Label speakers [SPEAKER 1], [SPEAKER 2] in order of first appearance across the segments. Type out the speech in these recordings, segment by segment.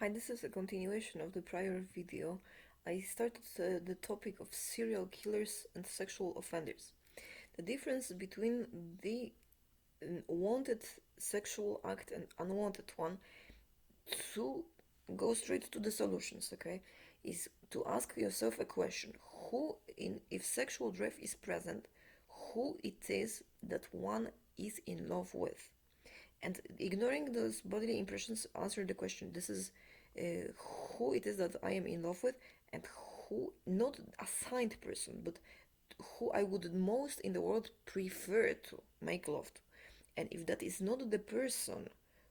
[SPEAKER 1] Hi, this is a continuation of the prior video. I started the topic of serial killers and sexual offenders. The difference between the wanted sexual act and unwanted one, to go straight to the solutions, okay, is to ask yourself a question: who, in if sexual drive is present, who it is that one is in love with? And ignoring those bodily impressions, answer the question: this is who it is that I am in love with, and who, not assigned person, but who I would most in the world prefer to make love to. And if that is not the person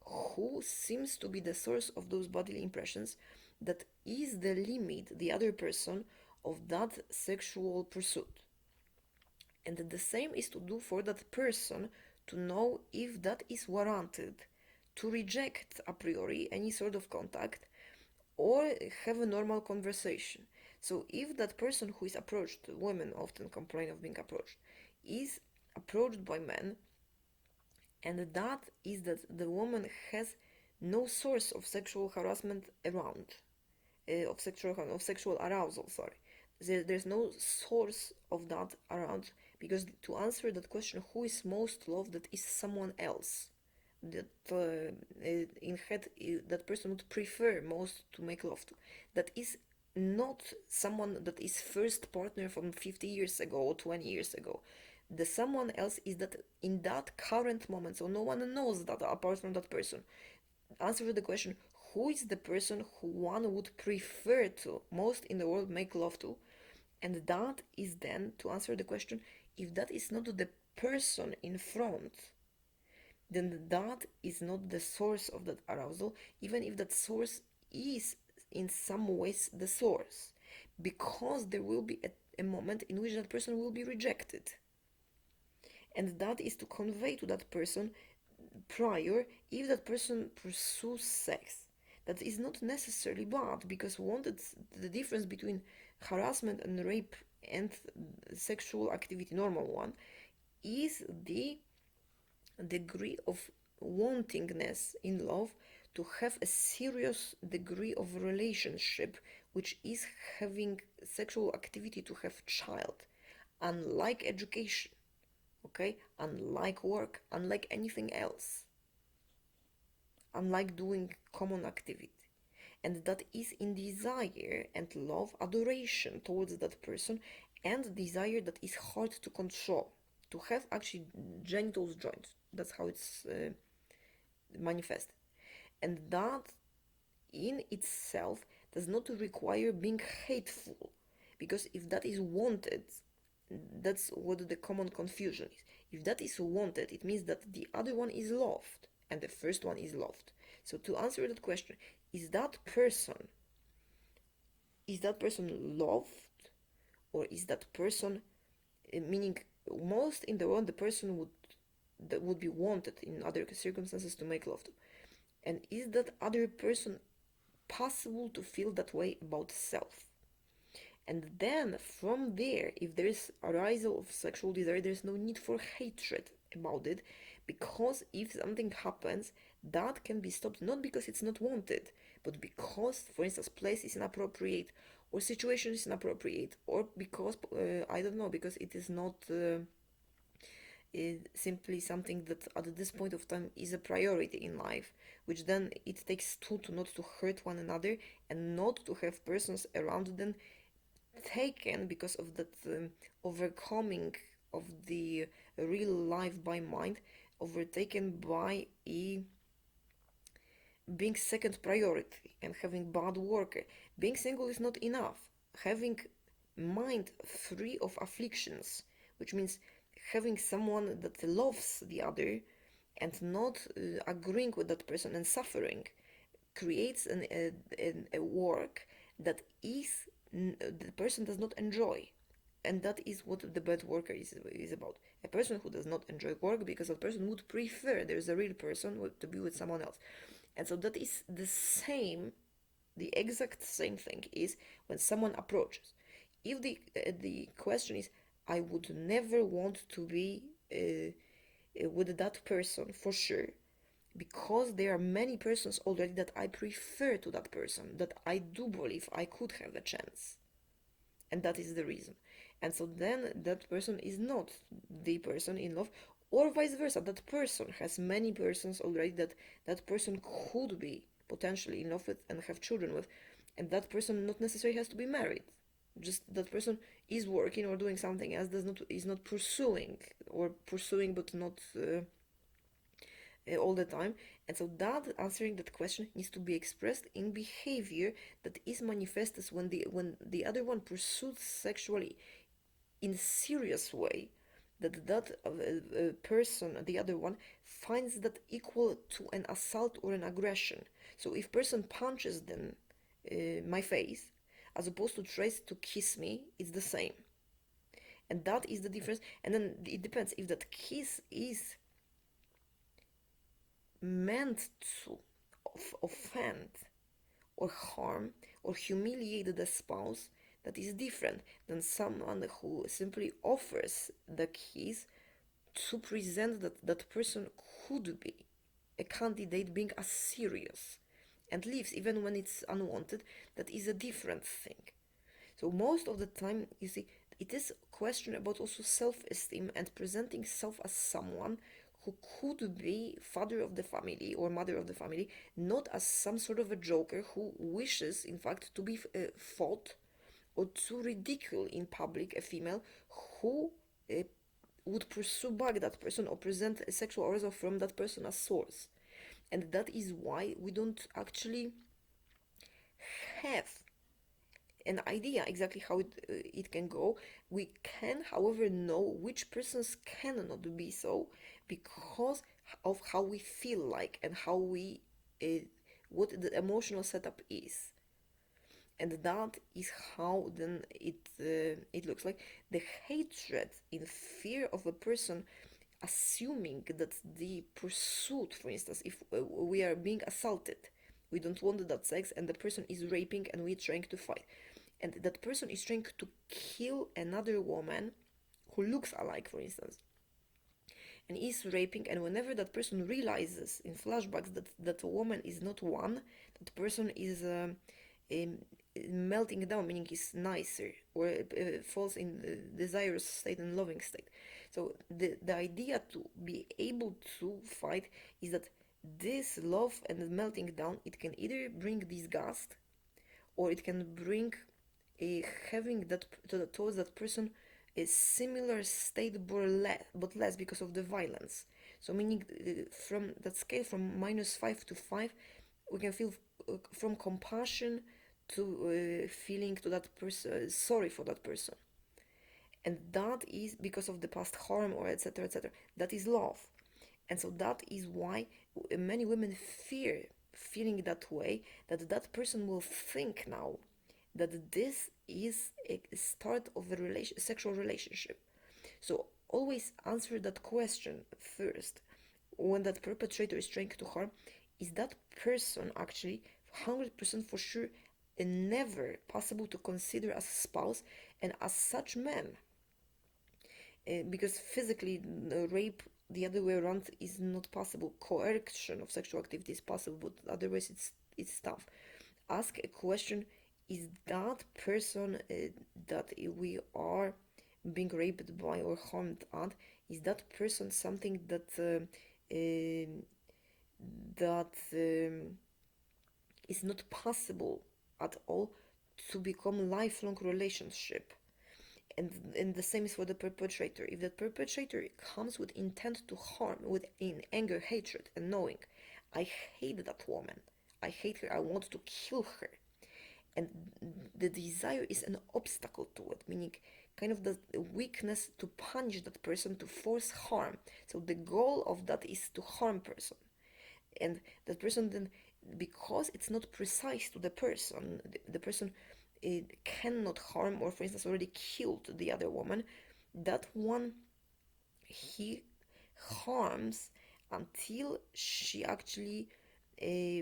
[SPEAKER 1] who seems to be the source of those bodily impressions, that is the limit, the other person, of that sexual pursuit. And the same is to do for that person, to know if that is warranted, to reject a priori any sort of contact or have a normal conversation. So if that person who is approached, women often complain of being approached, is approached by men, and that is that the woman has no source of sexual harassment around, of sexual arousal, sorry, there's no source of that around, because to answer that question, who is most loved, that is someone else, that in head that person would prefer most to make love to, that is not someone that is first partner from 50 years ago or 20 years ago. The someone else is that in that current moment, so no one knows that apart from that person. Answer the question: who is the person who one would prefer to most in the world make love to? And that is then to answer the question: if that is not the person in front, then that is not the source of that arousal, even if that source is in some ways the source, because there will be a moment in which that person will be rejected. And that is to convey to that person prior, if that person pursues sex, that is not necessarily bad, because wanted, the difference between harassment and rape and sexual activity, normal one, is the degree of wantingness in love, to have a serious degree of relationship, which is having sexual activity to have child, unlike education, okay, unlike work, unlike anything else, unlike doing common activity. And that is in desire and love, adoration towards that person, and desire that is hard to control, to have actually genitals joined. That's how it's manifested. And that in itself does not require being hateful, because if that is wanted, that's what the common confusion is. If that is wanted, it means that the other one is loved and the first one is loved. So to answer that question, is that person is that person loved, or is that person, meaning most in the world the person would, that would be wanted in other circumstances to make love to, and is that other person possible to feel that way about self? And then from there, if there is arousal of sexual desire, there's no need for hatred about it, because if something happens, that can be stopped, not because it's not wanted, but because, for instance, place is inappropriate, or situation is inappropriate, or because I don't know, because it is not simply something that at this point of time is a priority in life, which then it takes two to not to hurt one another, and not to have persons around them taken because of that overcoming of the real life by mind, overtaken by being second priority and having bad work. Being single is not enough. Having mind free of afflictions, which means having someone that loves the other and not agreeing with that person and suffering, creates a work that is the person does not enjoy. And that is what the bad worker is about. A person who does not enjoy work, because that person would prefer, there's a real person, to be with someone else. And so that is the same, the exact same thing is when someone approaches. If the question is, I would never want to be with that person for sure, because there are many persons already that I prefer to that person, that I do believe I could have a chance. And that is the reason. And so then that person is not the person in love, or vice versa. That person has many persons already that that person could be potentially in love with and have children with, and that person not necessarily has to be married. Just that person is working or doing something else, does not is not pursuing, or pursuing but not all the time. And so that answering that question needs to be expressed in behavior that is manifested when the other one pursues sexually in a serious way, that person, the other one, finds that equal to an assault or an aggression. So if person punches them my face as opposed to tries to kiss me, it's the same. And that is the difference. And then it depends if that kiss is meant to offend or harm or humiliate the spouse, that is different than someone who simply offers the kiss to present that that person could be a candidate being as serious and leaves even when it's unwanted. That is a different thing. So most of the time, you see, it is a question about also self-esteem and presenting self as someone who could be father of the family or mother of the family, not as some sort of a joker who wishes, in fact, to be fought or to ridicule in public a female who uh, would pursue back that person or present a sexual arousal from that person as source. And that is why we don't actually have an idea exactly how it can go. We can, however, know which persons cannot be so because of how we feel like and how we what the emotional setup is. And that is how then it looks like the hatred in fear of a person, assuming that the pursuit, for instance, if we are being assaulted, we don't want that sex, and the person is raping and we're trying to fight, and that person is trying to kill another woman who looks alike, for instance, and is raping, and whenever that person realizes in flashbacks that that woman is not one, that person is um, melting down, meaning is nicer, or falls in the desirous state and loving state. So the idea to be able to fight is that this love and melting down, it can either bring disgust, or it can bring a having that towards that person a similar state but less because of the violence. So meaning from that scale from -5 to 5, we can feel from compassion to feeling to that person sorry for that person, and that is because of the past harm or etc etc. That is love. And so that is why many women fear feeling that way, that that person will think now that this is a start of a sexual relationship. So always answer that question first. When that perpetrator is trying to harm, is that person actually 100% for sure and never possible to consider as a spouse and as such man? Because physically rape the other way around is not possible. Coercion of sexual activity is possible, but otherwise it's tough. Ask a question: is that person that we are being raped by or harmed at, is that person something that that is not possible at all to become lifelong relationship? And the same is for the perpetrator. If the perpetrator comes with intent to harm, with in anger, hatred, and knowing, I hate that woman, I hate her, I want to kill her, and the desire is an obstacle to it, meaning kind of the weakness to punish that person, to force harm. So the goal of that is to harm person, and that person then, because it's not precise to the person, the person it cannot harm, or for instance already killed the other woman, that one he harms until she actually uh,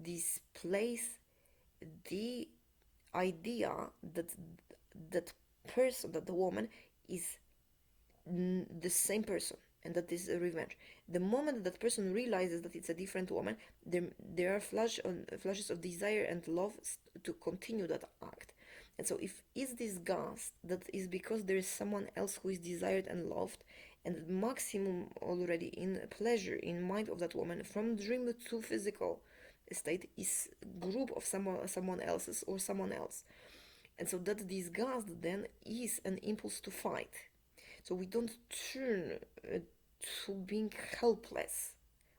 [SPEAKER 1] displays the idea that that person, that the woman is the same person and that is a revenge. The moment that person realizes that it's a different woman, there are flashes of desire and love to continue that act. And so if it's disgust, that is because there is someone else who is desired and loved, and maximum already in pleasure in mind of that woman from dream to physical state is group of someone else's or someone else. And so that disgust then is an impulse to fight. So we don't turn to being helpless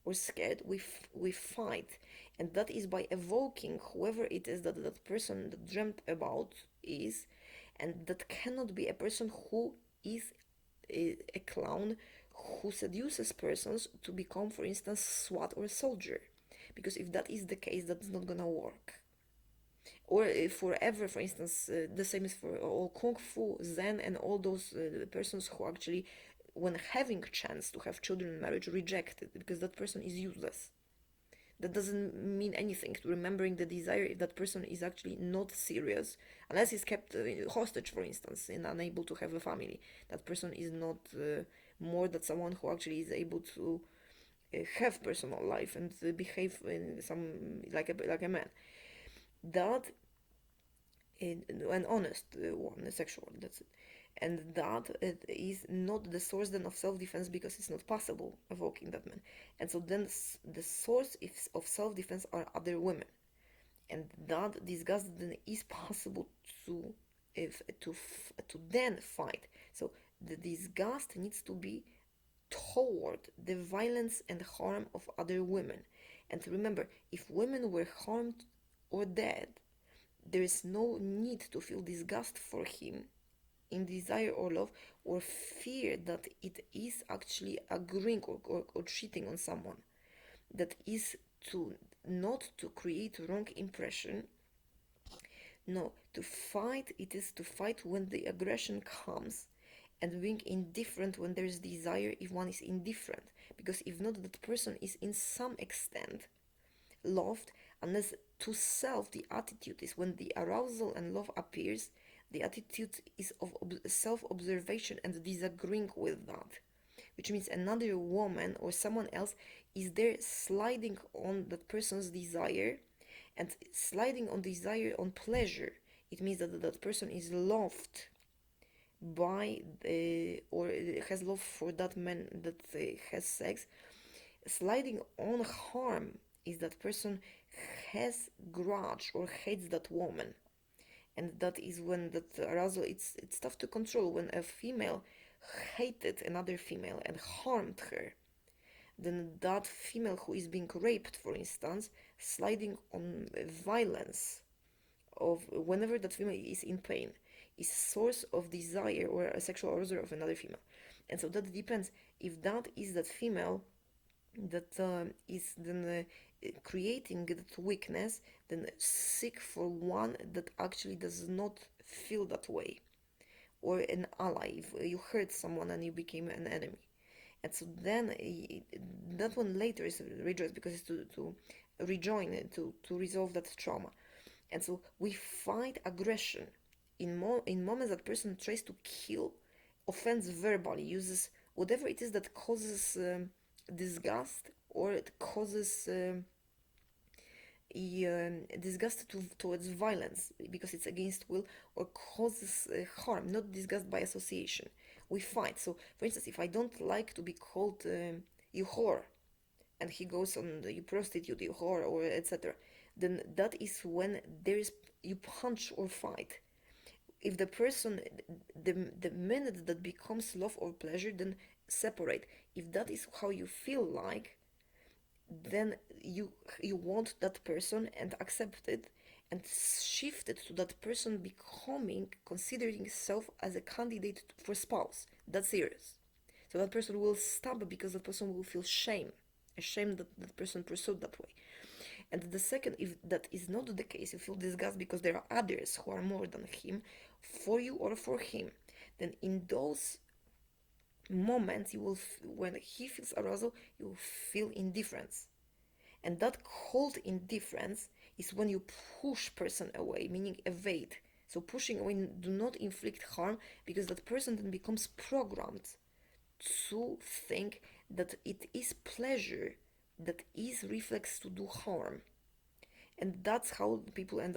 [SPEAKER 1] or scared. We fight, and that is by evoking whoever it is that that person that dreamt about is, and that cannot be a person who is a clown who seduces persons to become, for instance, SWAT or soldier, because if that is the case, that's not gonna work. Or forever, for instance, the same is for all kung fu, zen, and all those persons who actually, when having chance to have children in marriage, reject it because that person is useless. That doesn't mean anything. Remembering the desire, if that person is actually not serious, unless he's kept hostage, for instance, and unable to have a family, that person is not more than someone who actually is able to have personal life and behave in some like a man. That an honest one, a sexual one, that's it. And that it is not the source then of self-defense because it's not possible evoking that man. And so then the source of self-defense are other women, and that disgust then is possible to if to then fight. So the disgust needs to be toward the violence and harm of other women. And remember, if women were harmed or dead, there is no need to feel disgust for him in desire or love, or fear that it is actually agreeing or cheating on someone. That is to not to create wrong impression. No, to fight, it is to fight when the aggression comes, and being indifferent when there is desire if one is indifferent, because if not, that person is in some extent loved, unless to self the attitude is when the arousal and love appears, the attitude is of self-observation and disagreeing with that, which means another woman or someone else is there sliding on that person's desire, and sliding on desire on pleasure. It means that that person is loved by or has love for that man that has sex. Sliding on harm is that person has grudge or hates that woman, and that is when that arousal, it's tough to control. When a female hated another female and harmed her, then that female who is being raped, for instance, sliding on violence of whenever that female is in pain, is source of desire or a sexual arousal of another female. And so that depends if that is that female that is then creating that weakness, then seek for one that actually does not feel that way, or an ally. If you hurt someone and you became an enemy, and so then that one later is rejoice because it's to rejoin it, to resolve that trauma. And so we fight aggression in moments that person tries to kill, offends verbally, uses whatever it is that causes disgust, or it causes disgust towards violence because it's against will, or causes harm, not disgust by association. We fight. So, for instance, if I don't like to be called you whore, and he goes on you prostitute, you whore, or etc., then that is when there is you punch or fight. If the person, the minute that becomes love or pleasure, then separate. If that is how you feel like, then you want that person and accept it, and shift it to that person becoming, considering self as a candidate for spouse. That's serious. So that person will stop because that person will feel shame, ashamed that that person pursued that way. And the second, if that is not the case, you feel disgust because there are others who are more than him, for you or for him, then in those moments you will, when he feels arousal, you will feel indifference. And that cold indifference is when you push person away, meaning evade. So pushing away, do not inflict harm, because that person then becomes programmed to think that it is pleasure that is reflex to do harm. And that's how people end